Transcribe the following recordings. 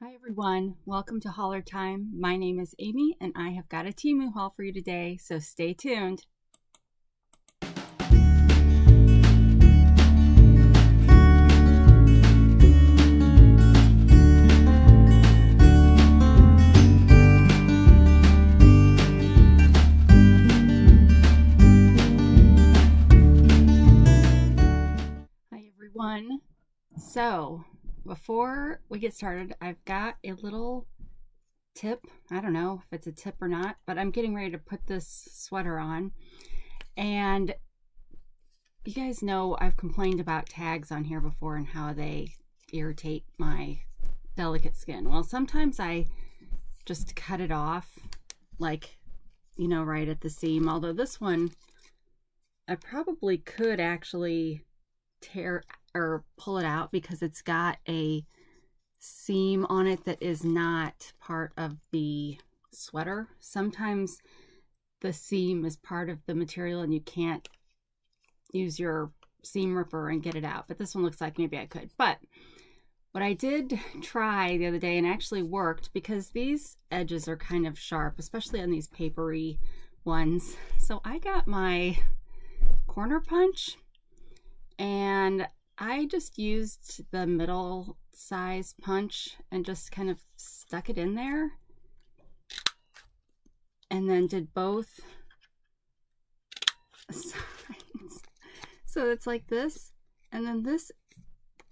Hi everyone, welcome to Hauler Time. My name is Amy and I have got a Temu haul for you today, so stay tuned. Hi everyone. So before we get started, I've got a little tip. I don't know if it's a tip or not, but I'm getting ready to put this sweater on. And you guys know I've complained about tags on here before and how they irritate my delicate skin. Well, sometimes I just cut it off, like, you know, right at the seam. Although this one, I probably could actually tear or pull it out because it's got a seam on it that is not part of the sweater. Sometimes the seam is part of the material and you can't use your seam ripper and get it out, but this one looks like maybe I could. But what I did try the other day and actually worked, because these edges are kind of sharp, especially on these papery ones. So I got my corner punch and I just used the middle size punch and just kind of stuck it in there and then did both sides. So it's like this, and then this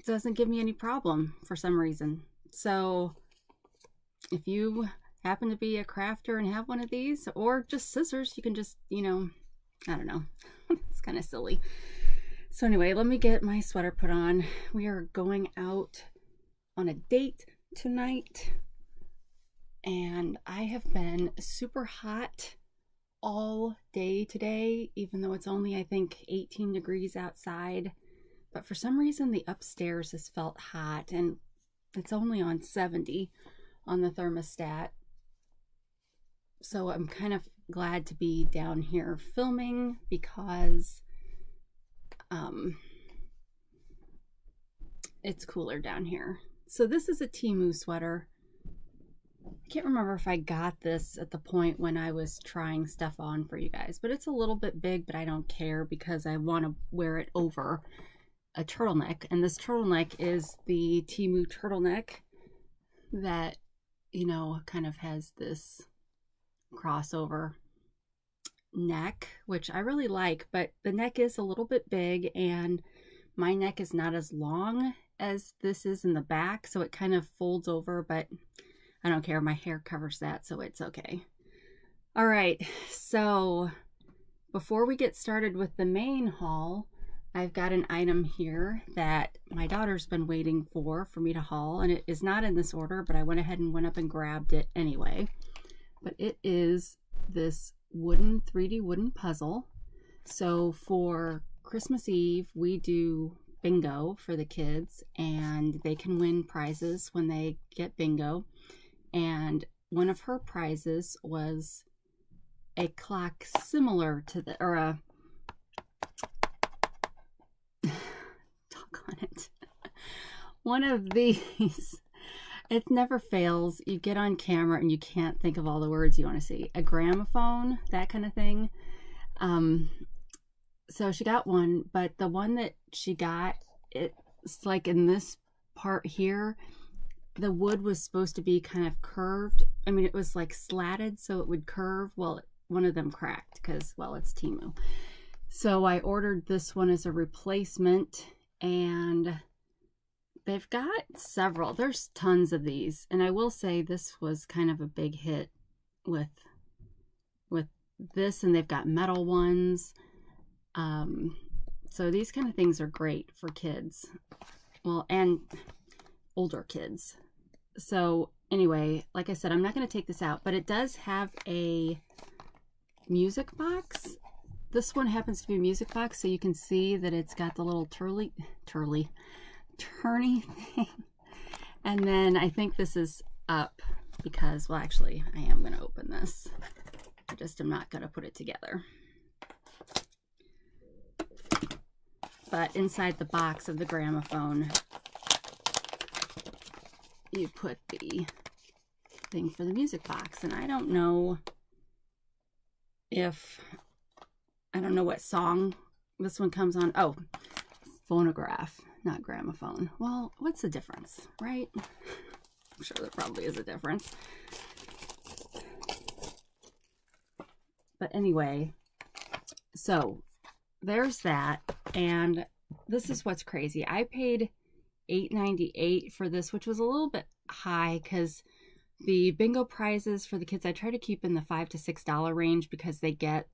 doesn't give me any problem for some reason. So if you happen to be a crafter and have one of these, or just scissors, you can just, you know, I don't know. It's kind of silly. So anyway, let me get my sweater put on. We are going out on a date tonight, and I have been super hot all day today, even though it's only, I think, 18 degrees outside. But for some reason, the upstairs has felt hot, and it's only on 70 on the thermostat. So I'm kind of glad to be down here filming because it's cooler down here. So this is a Temu sweater. I can't remember if I got this at the point when I was trying stuff on for you guys, but it's a little bit big, but I don't care because I want to wear it over a turtleneck. And this turtleneck is the Temu turtleneck that, you know, kind of has this crossover neck, which I really like, but the neck is a little bit big and my neck is not as long as this is in the back, so it kind of folds over, but I don't care. My hair covers that, so it's okay. All right, so before we get started with the main haul, I've got an item here that my daughter's been waiting for me to haul, and it is not in this order, but I went ahead and went up and grabbed it anyway. But it is this 3D wooden puzzle. So for Christmas Eve, we do bingo for the kids, and they can win prizes when they get bingo. And one of her prizes was a clock similar to the, or a, talk on it, one of these. It never fails. You get on camera and you can't think of all the words you want to see. A gramophone, that kind of thing. So she got one, but the one that she got, it's like in this part here, the wood was supposed to be kind of curved. I mean, it was like slatted so it would curve. Well, one of them cracked because, well, it's Temu. So I ordered this one as a replacement, and they've got several. There's tons of these, and I will say this was kind of a big hit with this, and they've got metal ones. So these kind of things are great for kids, well, and older kids. So anyway, like I said, I'm not going to take this out, but it does have a music box. This one happens to be a music box, so you can see that it's got the little turny thing. And then I think this is up because, well, actually I am going to open this. I just am not going to put it together. But inside the box of the gramophone you put the thing for the music box. And I don't know what song this one comes on. Oh, phonograph, not gramophone. Well, what's the difference, right? I'm sure there probably is a difference. But anyway, so there's that. And this is what's crazy. I paid $8.98 for this, which was a little bit high because the bingo prizes for the kids, I try to keep in the $5 to $6 range because they get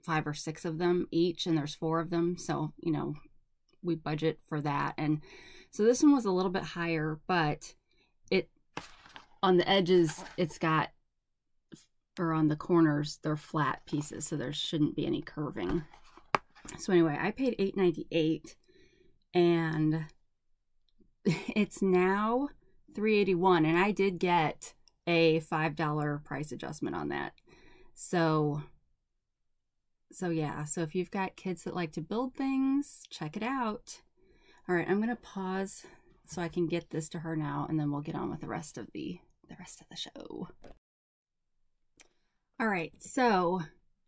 5 or 6 of them each, and there's 4 of them. So, you know, we budget for that. And so this one was a little bit higher, but it, on the edges, it's got, or on the corners, they're flat pieces, so there shouldn't be any curving. So anyway, I paid $8.98, and it's now $3.81, and I did get a $5 price adjustment on that. So yeah, so if you've got kids that like to build things, check it out. All right, I'm going to pause so I can get this to her now, and then we'll get on with the rest of the show. All right, so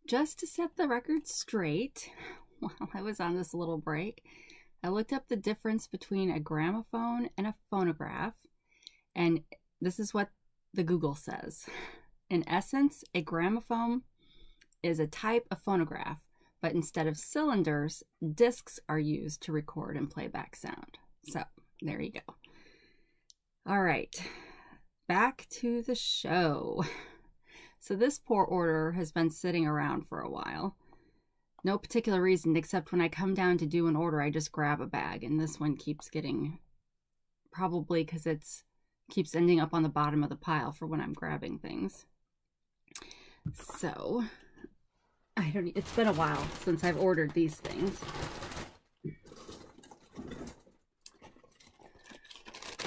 just to set the record straight, while I was on this little break, I looked up the difference between a gramophone and a phonograph, and this is what the Google says. In essence, a gramophone is a type of phonograph, but instead of cylinders, discs are used to record and play back sound. So there you go. All right, back to the show. So this poor order has been sitting around for a while. No particular reason, except when I come down to do an order, I just grab a bag, and this one keeps getting, probably because it's keeps ending up on the bottom of the pile for when I'm grabbing things. So it's been a while since I've ordered these things.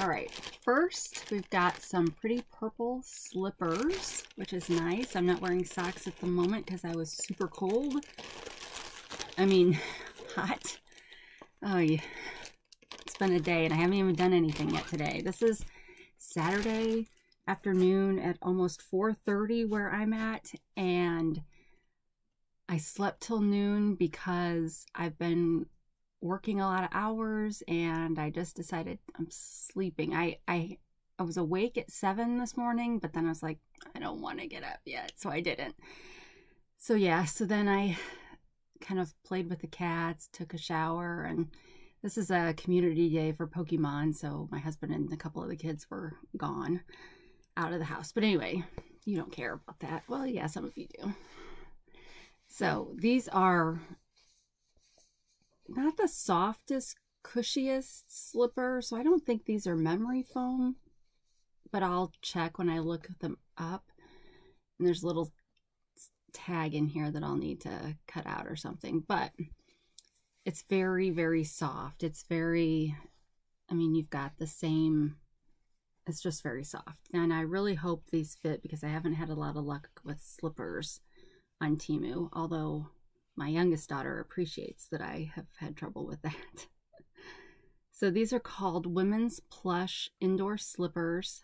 All right, first we've got some pretty purple slippers, which is nice. I'm not wearing socks at the moment because I was super cold. I mean, hot. Oh yeah, it's been a day and I haven't even done anything yet today. This is Saturday afternoon at almost 4:30 where I'm at, and I slept till noon because I've been working a lot of hours, and I just decided I'm sleeping. I was awake at 7 this morning, but then I was like, I don't want to get up yet, so I didn't. So yeah, so then I kind of played with the cats, took a shower, and this is a community day for Pokemon, so my husband and a couple of the kids were gone out of the house. But anyway, you don't care about that. Well, yeah, some of you do. So these are not the softest, cushiest slipper, so I don't think these are memory foam, but I'll check when I look them up. And there's a little tag in here that I'll need to cut out or something, but it's very, very soft. It's very, I mean, you've got the same, it's just very soft. And I really hope these fit because I haven't had a lot of luck with slippers on Temu, although my youngest daughter appreciates that I have had trouble with that. So these are called Women's Plush Indoor Slippers.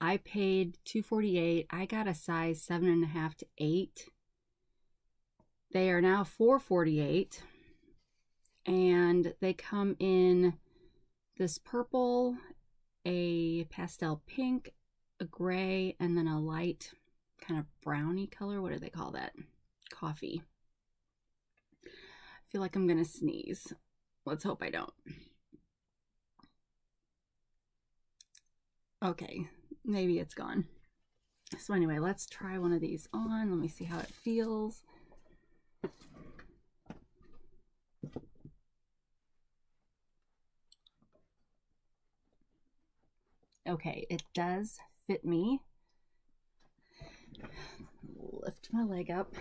I paid $2.48. I got a size 7.5 to 8. They are now $4.48, and they come in this purple, a pastel pink, a gray, and then a light kind of brownie color. What do they call that? Coffee. I feel like I'm gonna sneeze. Let's hope I don't. Okay, maybe it's gone. So anyway, let's try one of these on. Let me see how it feels. Okay, it does fit me. Lift my leg up.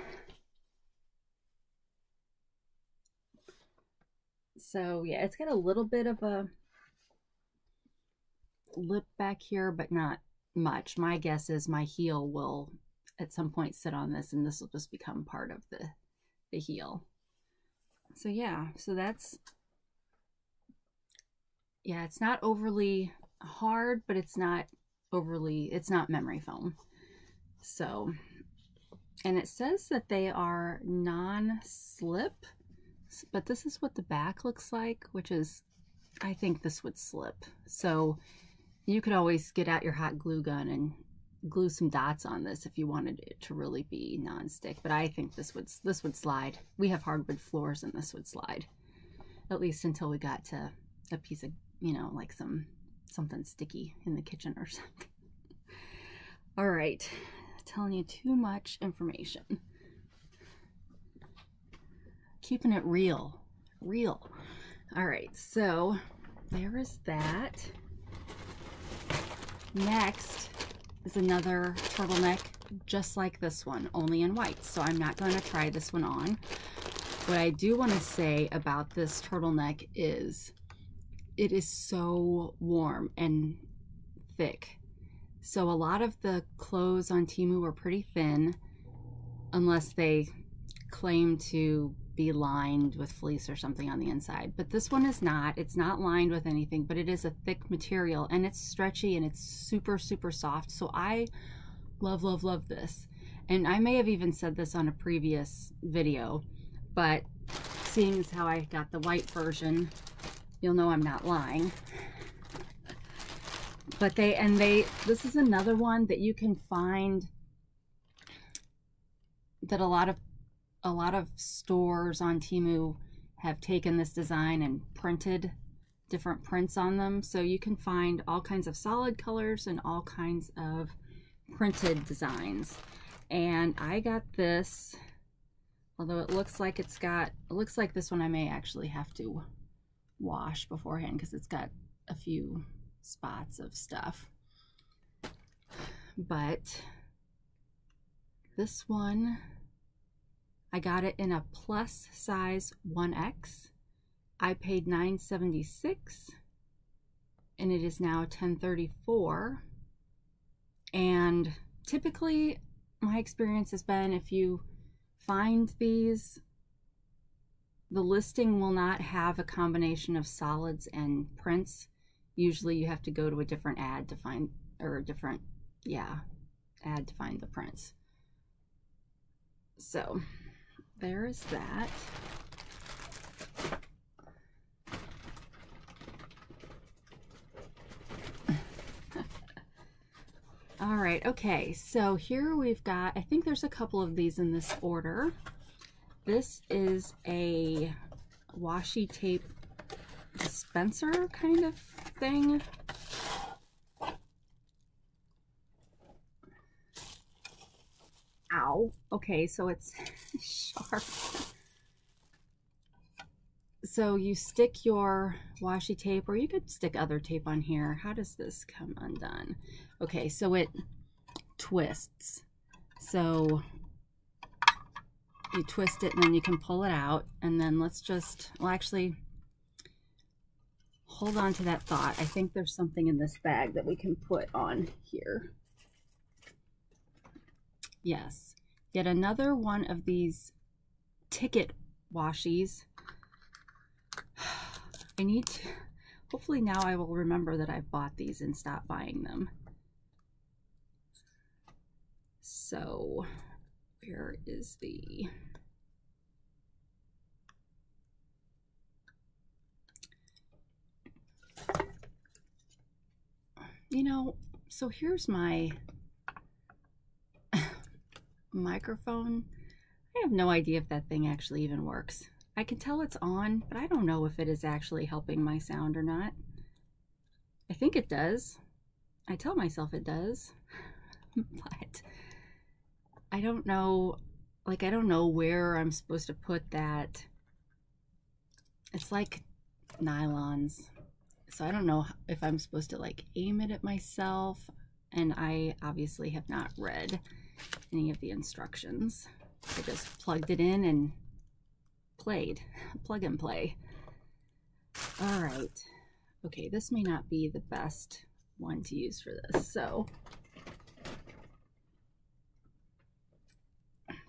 So yeah, it's got a little bit of a lip back here, but not much. My guess is my heel will at some point sit on this, and this will just become part of the heel. So yeah, so that's, yeah, it's not overly hard, but it's not overly, it's not memory foam. So, and it says that they are non-slip, but this is what the back looks like, which is, I think this would slip. So you could always get out your hot glue gun and glue some dots on this if you wanted it to really be non-stick, but I think this would slide. We have hardwood floors and this would slide, at least until we got to a piece of, you know, like something sticky in the kitchen or something. All right, telling you too much information. Keeping it real. All right, so there is that. Next is another turtleneck just like this one, only in white. So I'm not going to try this one on. What I do want to say about this turtleneck is it is so warm and thick. So a lot of the clothes on Temu are pretty thin, unless they claim to be lined with fleece or something on the inside. But this one is not. It's not lined with anything, but it is a thick material and it's stretchy and it's super, super soft. So I love, love, love this. And I may have even said this on a previous video, but seeing as how I got the white version, you'll know I'm not lying. But this is another one that you can find that a lot of stores on Temu have taken this design and printed different prints on them. So you can find all kinds of solid colors and all kinds of printed designs. And I got this, although it looks like this one I may actually have to wash beforehand because it's got a few spots of stuff. But this one, I got it in a plus size 1X. I paid $9.76 and it is now $10.34. And typically my experience has been, if you find these, the listing will not have a combination of solids and prints. Usually you have to go to a different ad to find, or a different, ad to find the prints. So there is that. All right, okay, so here we've got, I think there's a couple of these in this order. This is a washi tape dispenser kind of thing. Ow. Okay, so it's sharp. So you stick your washi tape, or you could stick other tape on here. How does this come undone? Okay, so it twists. So you twist it and then you can pull it out, and then let's just, well, actually hold on to that thought. I think there's something in this bag that we can put on here. Yes, yet another one of these ticket washies. I need to, hopefully now I will remember that I've bought these and stop buying them. So where is the, you know, so here's my microphone. I have no idea if that thing actually even works. I can tell it's on, but I don't know if it is actually helping my sound or not. I think it does. I tell myself it does, but I don't know, like I don't know where I'm supposed to put that. It's like nylons, so I don't know if I'm supposed to like aim it at myself, and I obviously have not read any of the instructions. I just plugged it in and played. Plug and play. All right. Okay, this may not be the best one to use for this, so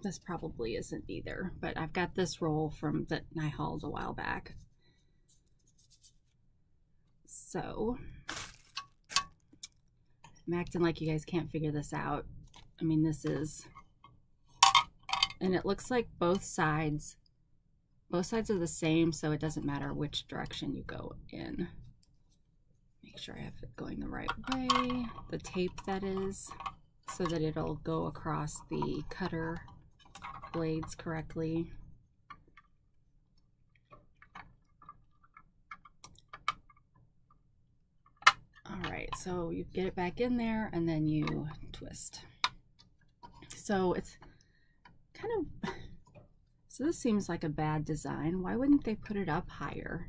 this probably isn't either, but I've got this roll from that I hauled a while back. So I'm acting like you guys can't figure this out. I mean, this is, and it looks like both sides are the same, so it doesn't matter which direction you go in. Make sure I have it going the right way, the tape that is, so that it'll go across the cutter blades correctly. All right, so you get it back in there and then you twist. So it's kind of, so this seems like a bad design. Why wouldn't they put it up higher?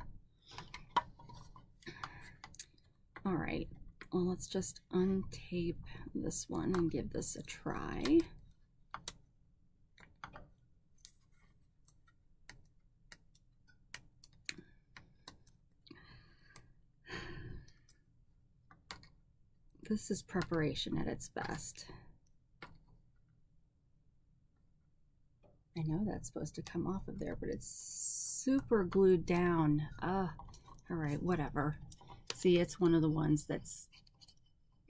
All right, well, let's just untape this one and give this a try. This is preparation at its best. I know that's supposed to come off of there, but it's super glued down. All right, whatever. See, it's one of the ones that's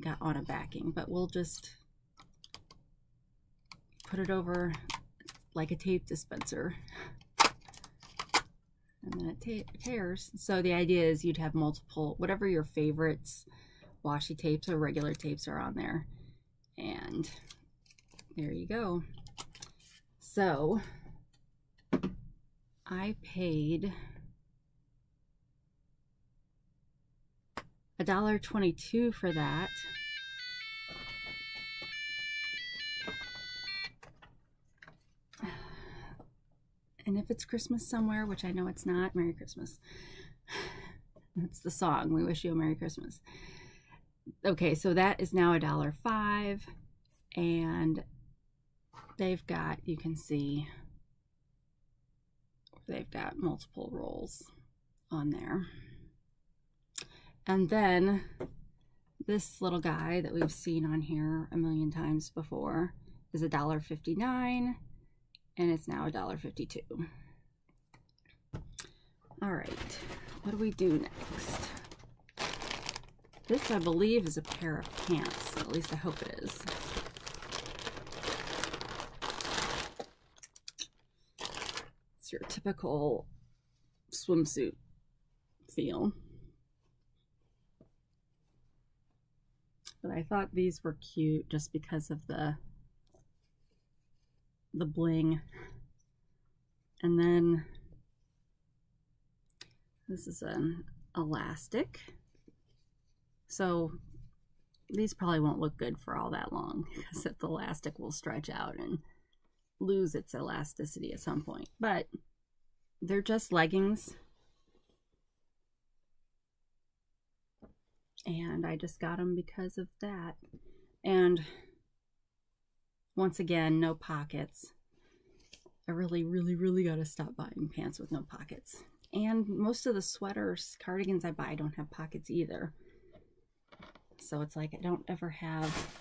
got on a backing, but we'll just put it over like a tape dispenser. And then it tears. So the idea is you'd have multiple, whatever your favorites, washi tapes or regular tapes are on there. And there you go. So I paid $1.22 for that. And if it's Christmas somewhere, which I know it's not, Merry Christmas. That's the song. We wish you a Merry Christmas. Okay, so that is now $1.05, and they've got, you can see, they've got multiple rolls on there. And then this little guy that we've seen on here a million times before is $1.59, and it's now $1.52. All right, what do we do next? This, I believe, is a pair of pants. At least I hope it is. It's your typical swimsuit feel. But I thought these were cute just because of the bling. And then this is an elastic. So these probably won't look good for all that long because the elastic will stretch out and lose its elasticity at some point. But they're just leggings. And I just got them because of that. And once again, no pockets. I really, really, really got to stop buying pants with no pockets. And most of the sweaters, cardigans I buy don't have pockets either. So it's like I don't ever have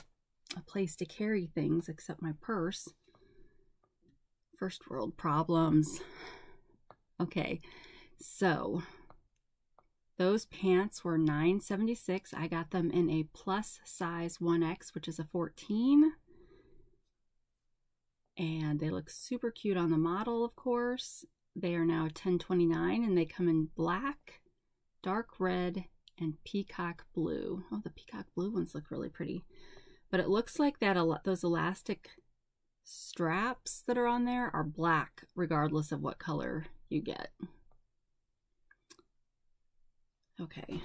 a place to carry things except my purse. First world problems. Okay, so those pants were $9.76. I got them in a plus size 1X, which is a 14. And they look super cute on the model, of course. They are now $10.29, and they come in black, dark red, and peacock blue. Oh, the peacock blue ones look really pretty. But it looks like that those elastic straps that are on there are black, regardless of what color you get. Okay.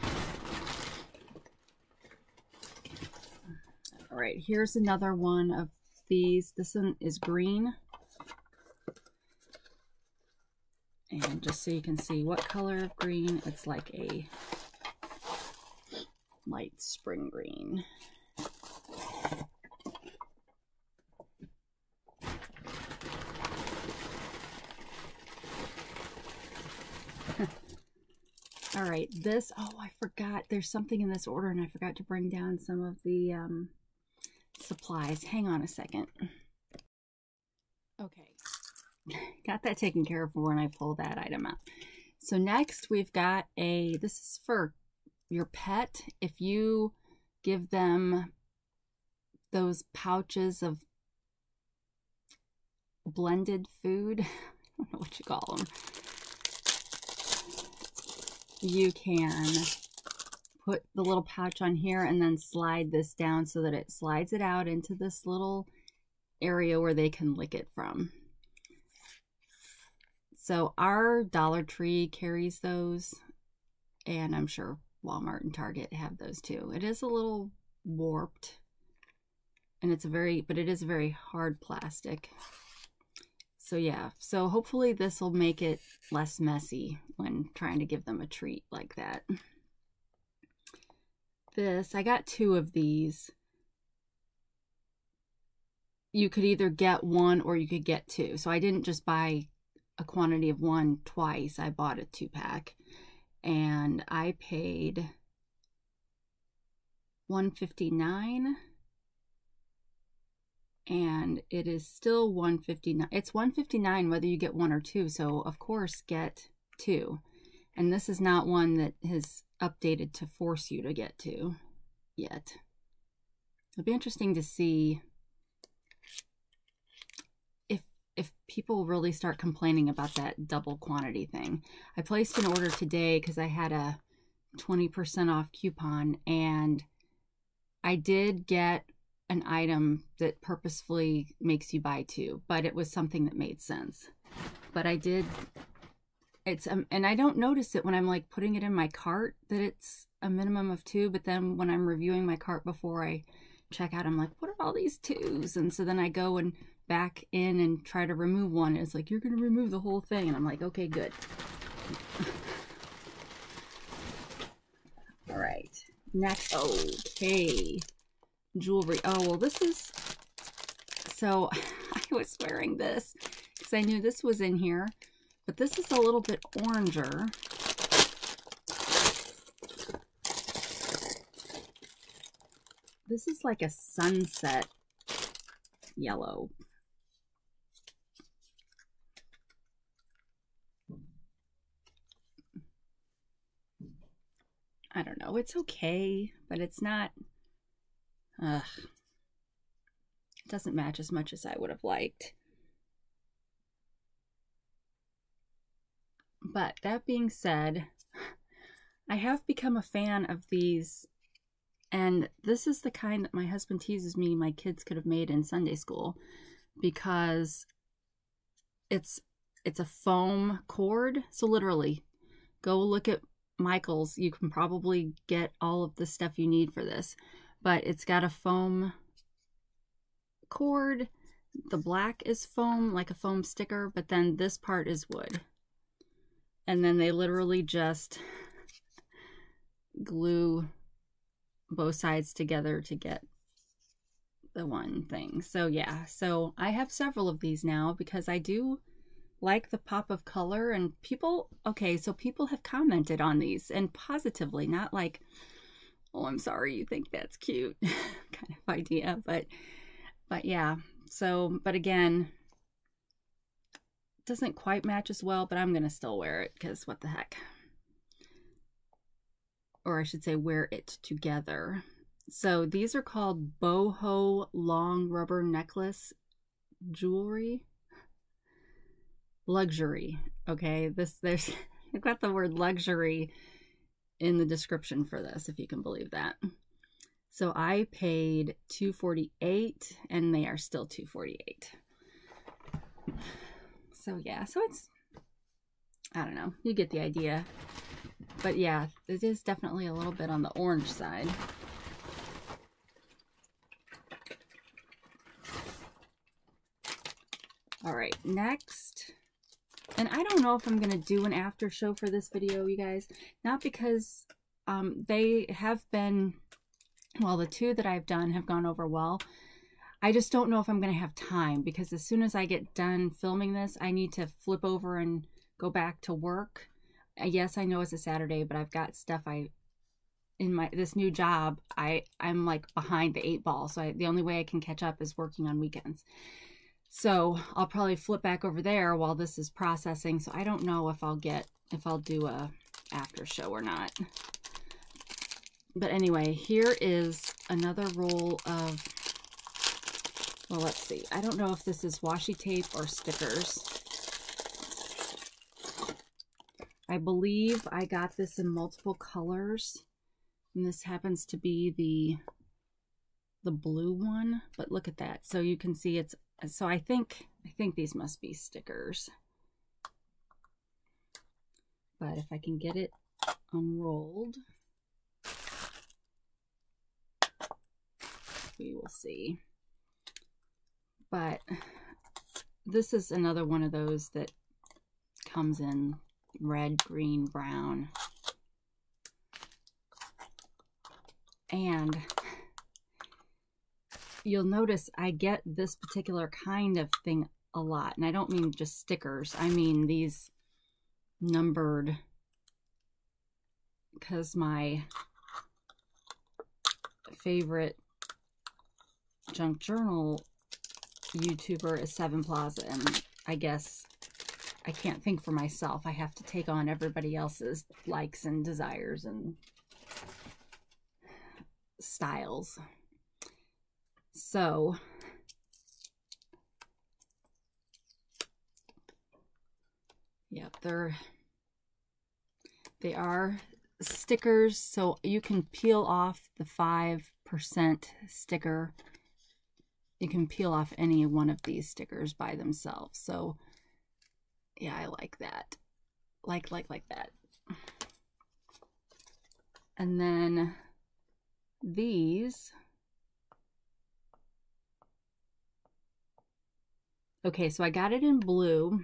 All right, here's another one of these. This one is green. And just so you can see what color of green, it's like a light spring green. All right, this, oh, I forgot. There's something in this order and I forgot to bring down some of the supplies. Hang on a second. Okay, got that taken care of when I pull that item out. So next we've got this is for your pet. If you give them those pouches of blended food. I don't know what you call them. You can put the little pouch on here and then slide this down so that it slides it out into this little area where they can lick it from. So our Dollar Tree carries those, and I'm sure Walmart and Target have those too. It is a little warped, and but it is a very hard plastic. So yeah, so hopefully this will make it less messy when trying to give them a treat like that. I got 2 of these. You could either get 1 or you could get 2. So I didn't just buy a quantity of 1 twice. I bought a 2-pack, and I paid $1.59, and it is still $1.59. It's $1.59 whether you get 1 or 2, so of course get 2. And this is not one that has updated to force you to get 2 yet. It'll be interesting to see if people really start complaining about that double quantity thing. I placed an order today because I had a 20% off coupon, and I did get an item that purposefully makes you buy 2, but it was something that made sense. But I did, and I don't notice it when I'm like putting it in my cart that it's a minimum of 2, but then when I'm reviewing my cart before I check out, I'm like, what are all these 2s? And so then I go and back in and try to remove one. It's like, you're going to remove the whole thing. And I'm like, okay, good. All right. Next, okay. Jewelry. Oh, well, this is, so I was wearing this because I knew this was in here, but this is a little bit oranger. This is like a sunset yellow. I don't know. It's okay, but it's not, it doesn't match as much as I would have liked. But that being said, I have become a fan of these, and this is the kind that my husband teases me my kids could have made in Sunday school, because it's a foam cord. So literally, go look at Michael's. You can probably get all of the stuff you need for this, but it's got a foam cord. The black is foam, like a foam sticker, but then this part is wood. And then they literally just glue both sides together to get the one thing. So yeah, so I have several of these now because I do like the pop of color, and people, okay, so people have commented on these, and positively, not like, oh, I'm sorry you think that's cute kind of idea, but yeah. So, but again, doesn't quite match as well, but I'm gonna still wear it because what the heck. Or I should say wear it together. So these are called boho long rubber necklace jewelry. Luxury. Okay, there's I've got the word luxury in the description for this, if you can believe that. So I paid $248, and they are still $248. So yeah, so it's, I don't know, you get the idea. But yeah, it is definitely a little bit on the orange side. All right, next. And I don't know if I'm going to do an after show for this video, you guys. Not because they have been, well, the 2 that I've done have gone over well. I just don't know if I'm going to have time, because as soon as I get done filming this, I need to flip over and go back to work. Yes, I know it's a Saturday, but I've got stuff in this new job, I'm like behind the 8 ball. So the only way I can catch up is working on weekends. So I'll probably flip back over there while this is processing. So I don't know if I'll do a after show or not. But anyway, here is another roll of Well, let's see. I don't know if this is washi tape or stickers. I believe I got this in multiple colors. And this happens to be the blue one, but look at that. So you can see it's, so I think these must be stickers. But if I can get it unrolled, we will see. But this is another one of those that comes in red, green, brown. And you'll notice I get this particular kind of thing a lot. And I don't mean just stickers. I mean these numbered, because my favorite junk journal YouTuber is Seven Plaza, and I guess I can't think for myself. I have to take on everybody else's likes and desires and styles. So yep, they are stickers, so you can peel off the 5% sticker. You can peel off any one of these stickers by themselves. So yeah, I like that. Like that. And then these. Okay, so I got it in blue.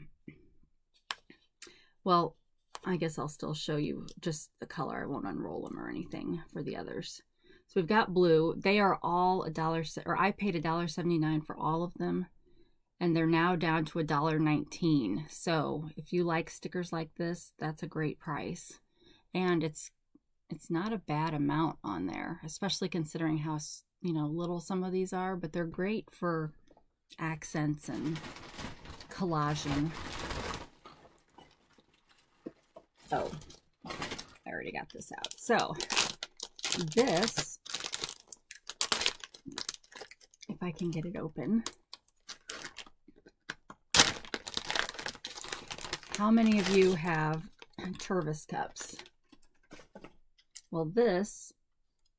Well, I guess I'll still show you just the color. I won't unroll them or anything for the others. So we've got blue. They are all $1, or I paid $1.79 for all of them, and they're now down to $1.19. So if you like stickers like this, that's a great price, and it's not a bad amount on there, especially considering how, you know, little some of these are. But they're great for accents and collaging. Oh, I already got this out. So this, if I can get it open. How many of you have Tervis cups? Well, this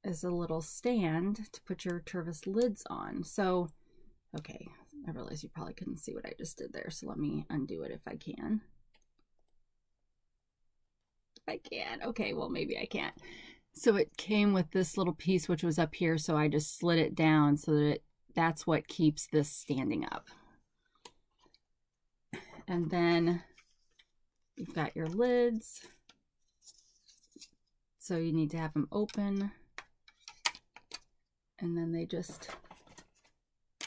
is a little stand to put your Tervis lids on. So, okay, I realize you probably couldn't see what I just did there, so let me undo it if I can. I can. Okay, well, maybe I can't. So it came with this little piece which was up here, so I just slid it down so that that's what keeps this standing up. And then you've got your lids. So you need to have them open. And then they just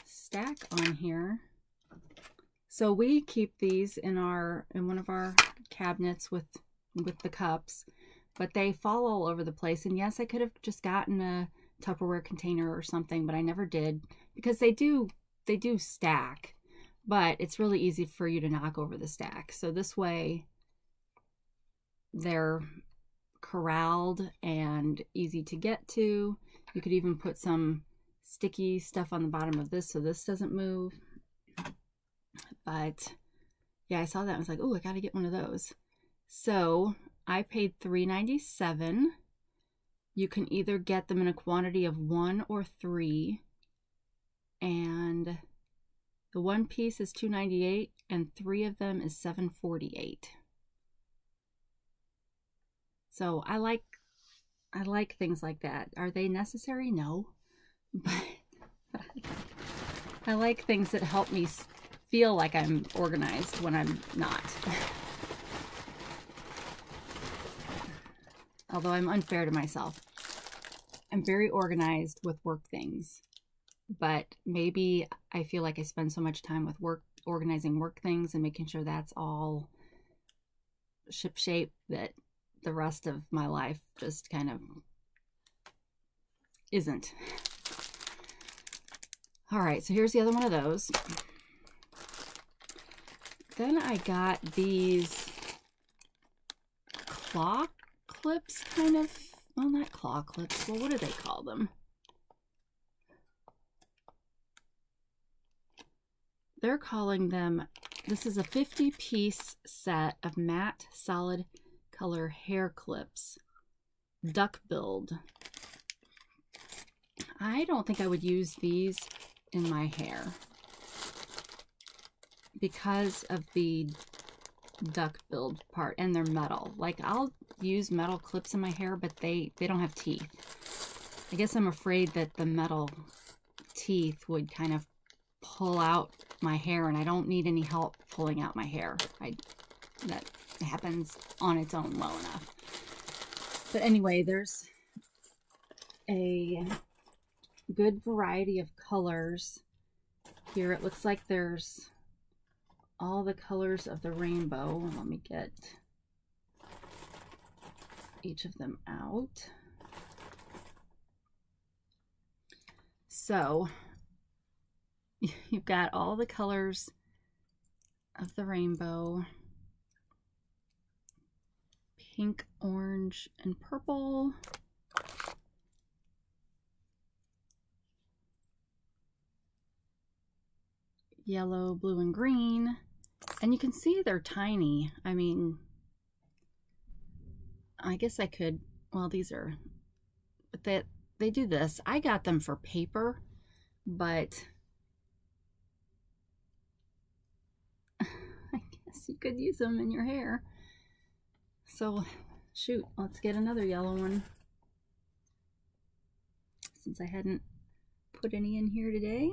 stack on here. So we keep these in one of our cabinets with the cups, but they fall all over the place. And yes, I could have just gotten a Tupperware container or something, but I never did, because they do stack, but it's really easy for you to knock over the stack. So this way they're corralled and easy to get to. You could even put some sticky stuff on the bottom of this so this doesn't move. But yeah, I saw that and was like, oh, I gotta get one of those. So I paid $3.97. You can either get them in a quantity of 1 or 3, and the one piece is $2.98 and 3 of them is $7.48. So I like things like that. Are they necessary? No, but I like things that help me feel like I'm organized when I'm not. Although I'm unfair to myself. I'm very organized with work things, but maybe I feel like I spend so much time with organizing work things and making sure that's all shipshape that the rest of my life just kind of isn't. All right, so here's the other one of those. Then I got these claw clips, kind of. Well, not claw clips. Well, what do they call them? they're calling them, this is a 50-piece set of matte solid color hair clips, duck build. I don't think I would use these in my hair because of the duck build part, and they're metal. Like, I'll use metal clips in my hair, but they don't have teeth. I guess I'm afraid that the metal teeth would kind of pull out my hair, and I don't need any help pulling out my hair. That happens on its own well enough. But anyway, there's a good variety of colors here. It looks like there's all the colors of the rainbow. Let me get each of them out. So you've got all the colors of the rainbow: pink, orange, and purple. Yellow, blue, and green. And you can see they're tiny. I mean, I guess I could, well, these are, but they do this. I got them for paper, but I guess you could use them in your hair. So shoot, let's get another yellow one, since I hadn't put any in here today.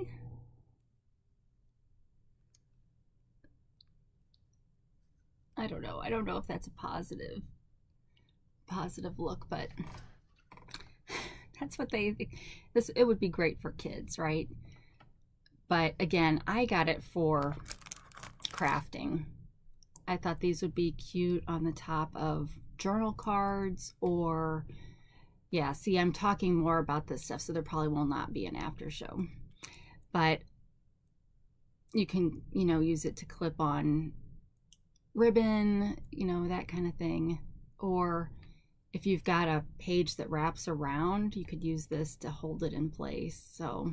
I don't know. I don't know if that's a positive look, but that's what it would be great for kids, right? But again, I got it for crafting. I thought these would be cute on the top of journal cards, or, yeah, see, I'm talking more about this stuff, so there probably will not be an after show. But you can, you know, use it to clip on ribbon, you know, that kind of thing. Or if you've got a page that wraps around, you could use this to hold it in place. So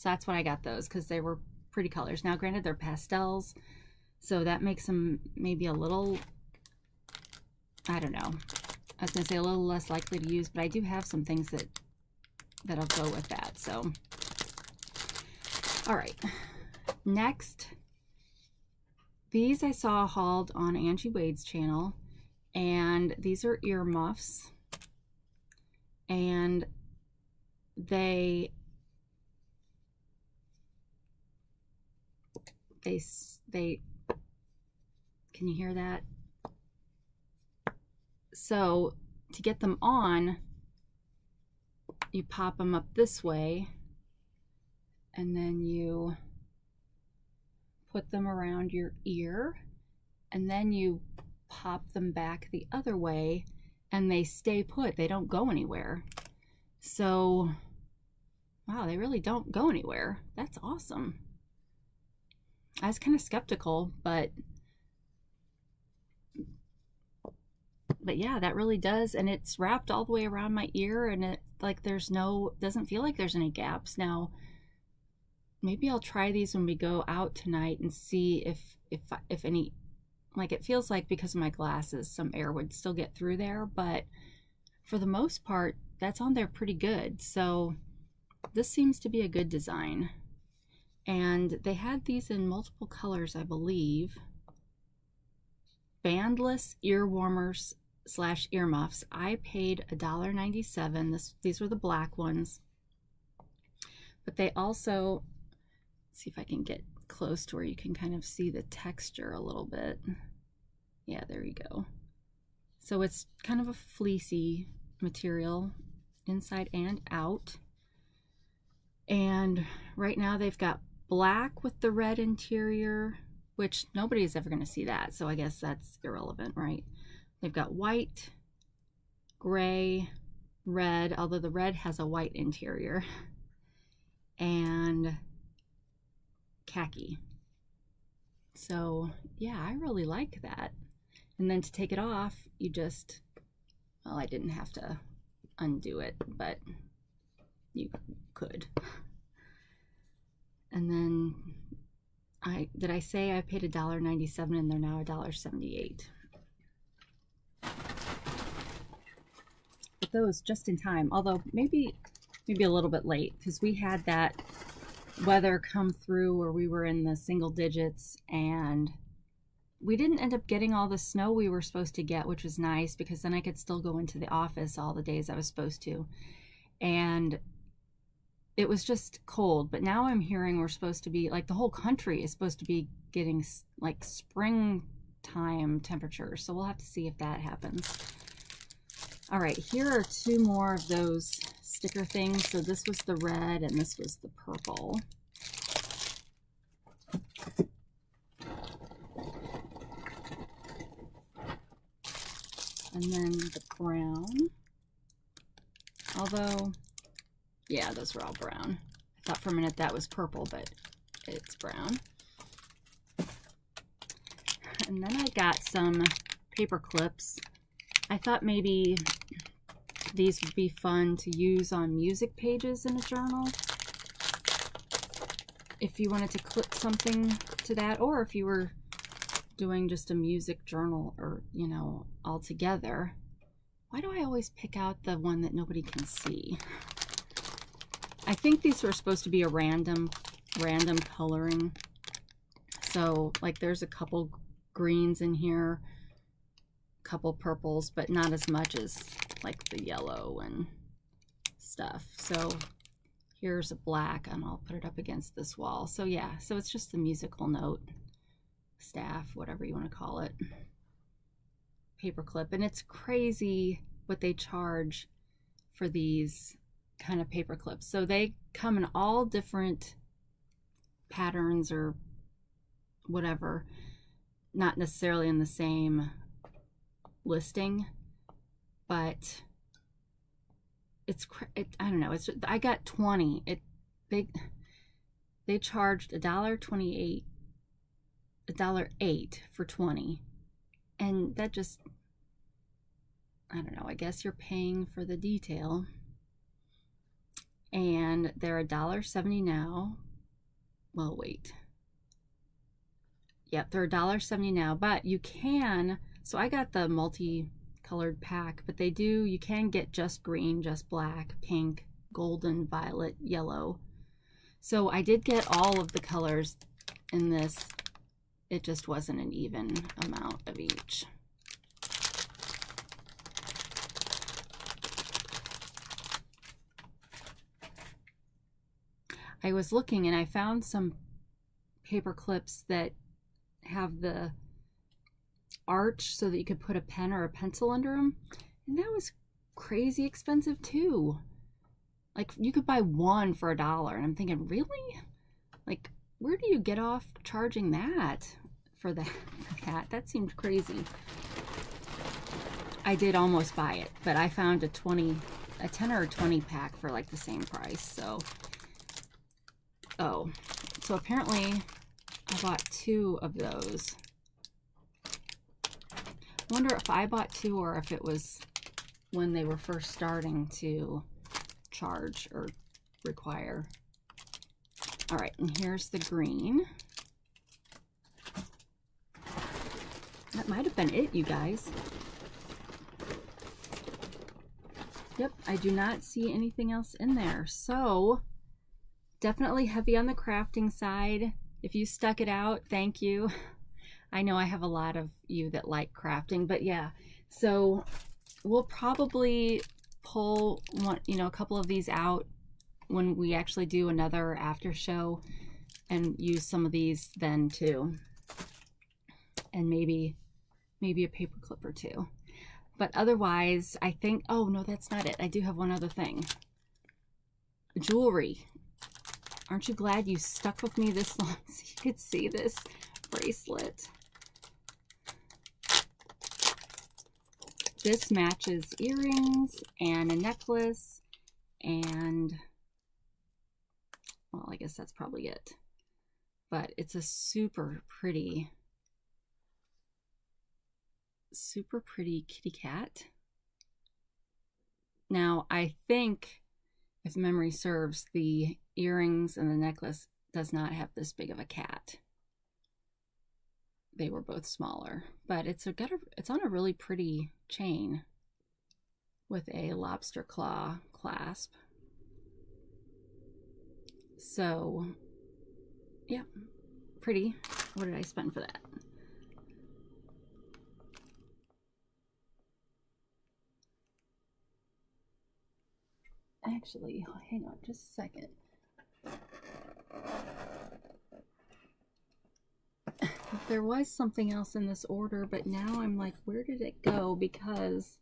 that's what I got those, because they were pretty colors. Now granted, they're pastels, so that makes them maybe a little, I don't know, I was gonna say a little less likely to use, but I do have some things that'll go with that. So all right, next, these I saw hauled on Angie Wade's channel, and these are earmuffs, and they can you hear that? So to get them on, you pop them up this way, and then you put them around your ear, and then you pop them back the other way, and they stay put. They don't go anywhere. So, wow, they really don't go anywhere. That's awesome. I was kind of skeptical, but yeah, that really does. And it's wrapped all the way around my ear, and it, like, doesn't feel like there's any gaps. Now, maybe I'll try these when we go out tonight and see if any, like, it feels like because of my glasses, some air would still get through there, but for the most part, that's on there pretty good. So this seems to be a good design. And they had these in multiple colors, I believe. Bandless ear warmers / earmuffs. I paid $1.97. These were the black ones. But they also, let's see if I can get close to where you can kind of see the texture a little bit. Yeah, there you go. So it's kind of a fleecy material inside and out. And right now they've got black with the red interior, which nobody's ever going to see that, so I guess that's irrelevant, right? They've got white, gray, red, although the red has a white interior, and khaki. So yeah, I really like that. And then to take it off, you just, well, I didn't have to undo it, but you could. And then did I say I paid $1.97 and they're now $1.78? But those just in time, although maybe a little bit late, because we had that weather come through where we were in the single digits, and we didn't end up getting all the snow we were supposed to get, which was nice because then I could still go into the office all the days I was supposed to. And it was just cold, but now I'm hearing we're supposed to be, like, the whole country is supposed to be getting like springtime temperatures, so we'll have to see if that happens. All right, here are two more of those sticker things. So this was the red and this was the purple. And then the brown. Although, yeah, those were all brown. I thought for a minute that was purple, but it's brown. And then I got some paper clips. I thought maybe these would be fun to use on music pages in a journal. If you wanted to clip something to that, or if you were doing just a music journal, or, you know, all together. Why do I always pick out the one that nobody can see? I think these were supposed to be a random coloring. So, like, there's a couple greens in here, couple purples, but not as much as like the yellow and stuff. So here's a black, and I'll put it up against this wall. So yeah, so it's just the musical note, staff, whatever you want to call it, paper clip. And it's crazy what they charge for these kind of paper clips. So they come in all different patterns or whatever, not necessarily in the same listing, but I don't know, it's, I got 20. They charged $1.28, $1.08 for 20, and that just, I don't know, I guess you're paying for the detail. And they're $1.70 now. Well, wait, yep, they're $1.70 now, but you can, so I got the multi-colored pack, but you can get just green, just black, pink, golden, violet, yellow. So I did get all of the colors in this. It just wasn't an even amount of each. I was looking and I found some paper clips that have the arch so that you could put a pen or a pencil under them, and that was crazy expensive too. Like, you could buy one for $1, and I'm thinking, really? Like, where do you get off charging that for that? That seemed crazy. I did almost buy it, but I found a 10 or 20 pack for like the same price. So so apparently I bought 2 of those. I wonder if I bought 2 or if it was when they were first starting to charge or require. All right, and here's the green. That might have been it, you guys. Yep, I do not see anything else in there. So definitely heavy on the crafting side. If you stuck it out, thank you. I know I have a lot of you that like crafting, but yeah, so we'll probably pull one, a couple of these out when we actually do another after show, and use some of these then too, and maybe a paper clip or 2. But otherwise, I think, oh no, that's not it. I do have one other thing. Jewelry. Aren't you glad you stuck with me this long so you could see this bracelet? This matches earrings and a necklace, and, well, I guess that's probably it. But it's a super pretty kitty cat. Now, I think, if memory serves, the earrings and the necklace does not have this big of a cat. they were both smaller. But it's on a really pretty chain with a lobster claw clasp. So yeah, pretty. What did I spend for that? Actually, hang on just a second. There was something else in this order, but now I'm like, where did it go? Because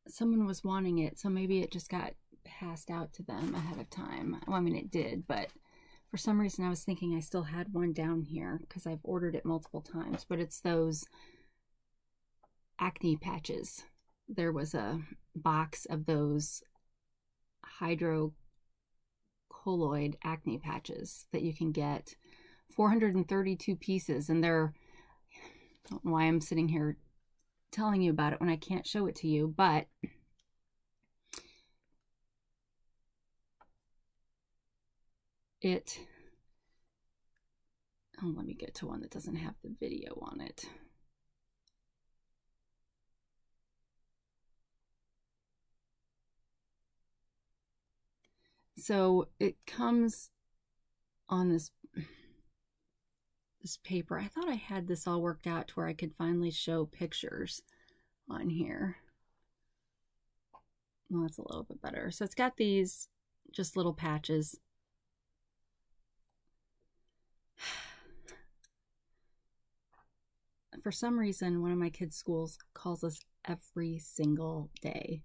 someone was wanting it, so maybe it just got passed out to them ahead of time. Well, I mean, it did, but for some reason I was thinking I still had one down here because I've ordered it multiple times, but it's those acne patches. There was a box of those hydrocolloid acne patches that you can get, 432 pieces, and they're, I don't know why I'm sitting here telling you about it when I can't show it to you, but it, oh, let me get to one that doesn't have the video on it. So it comes on this paper. I thought I had this all worked out to where I could finally show pictures on here. Well, that's a little bit better. So it's got these just little patches. For some reason, one of my kids' schools calls us every single day.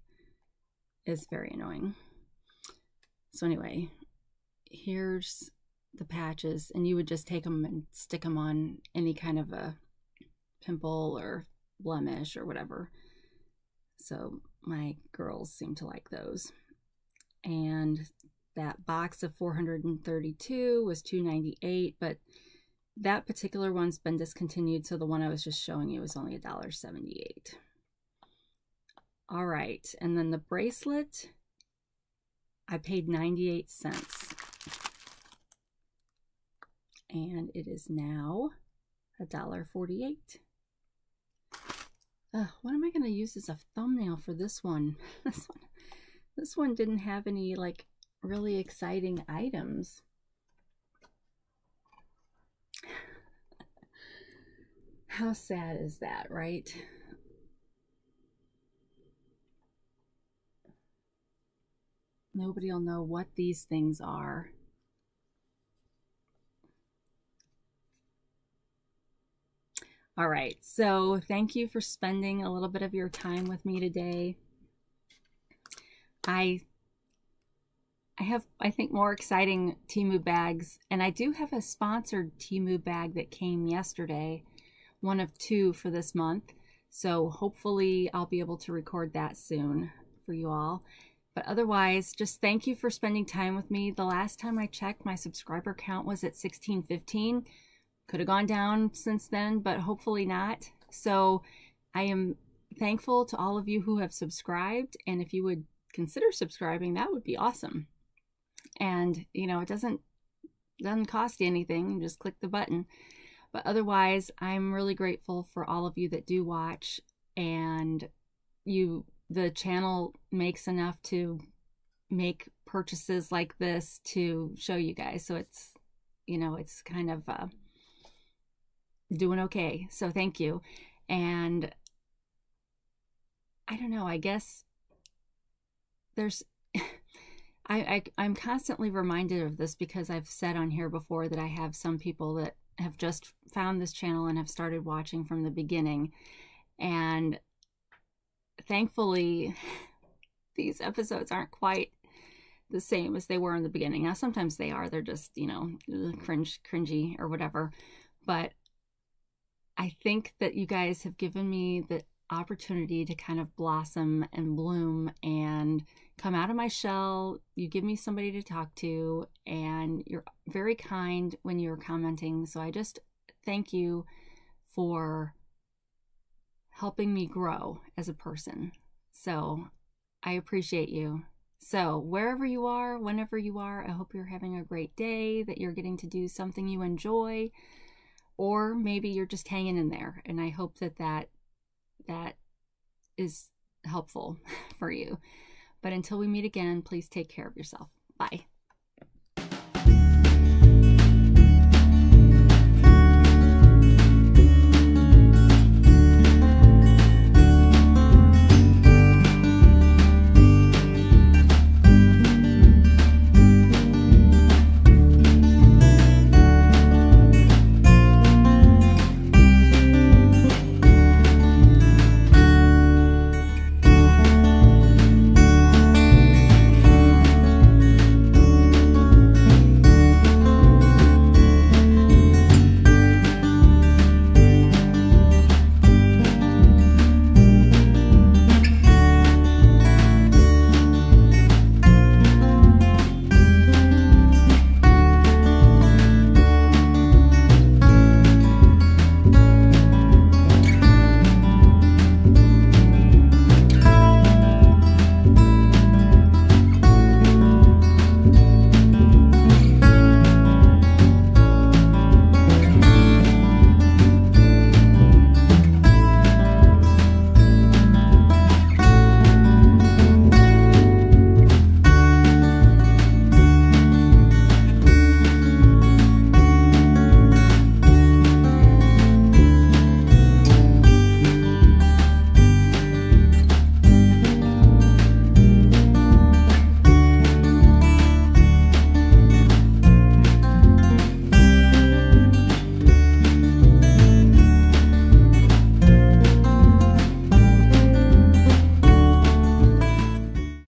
It's very annoying. So anyway, here's the patches, and you would just take them and stick them on any kind of a pimple or blemish or whatever. So my girls seem to like those. And that box of 432 was $2.98, but that particular one's been discontinued, so the one I was just showing you was only $1.78. All right, and then the bracelet, I paid 98 cents. And it is now $1.48. What am I going to use as a thumbnail for this one? This one didn't have any like really exciting items. How sad is that, right? Nobody will know what these things are. All right, so thank you for spending a little bit of your time with me today. I have, I think, more exciting Temu bags, and I do have a sponsored Temu bag that came yesterday, one of two for this month. So hopefully I'll be able to record that soon for you all. But otherwise, just thank you for spending time with me. The last time I checked, my subscriber count was at 1615. Could have gone down since then, but hopefully not. So I am thankful to all of you who have subscribed. And if you would consider subscribing, that would be awesome. And, you know, it doesn't cost you anything. Just click the button. But otherwise, I'm really grateful for all of you that do watch, and the channel makes enough to make purchases like this to show you guys. So it's, you know, it's kind of doing okay. So thank you. And I don't know, I guess there's I'm constantly reminded of this because I've said on here before that I have some people that have just found this channel and have started watching from the beginning. And thankfully, these episodes aren't quite the same as they were in the beginning. Now, sometimes they are. They're just, you know, cringy or whatever. But I think that you guys have given me the opportunity to kind of blossom and bloom and come out of my shell. You give me somebody to talk to, and you're very kind when you're commenting. So I just thank you for helping me grow as a person. So I appreciate you. So wherever you are, whenever you are, I hope you're having a great day, that you're getting to do something you enjoy, or maybe you're just hanging in there. And I hope that that is helpful for you. But until we meet again, please take care of yourself. Bye.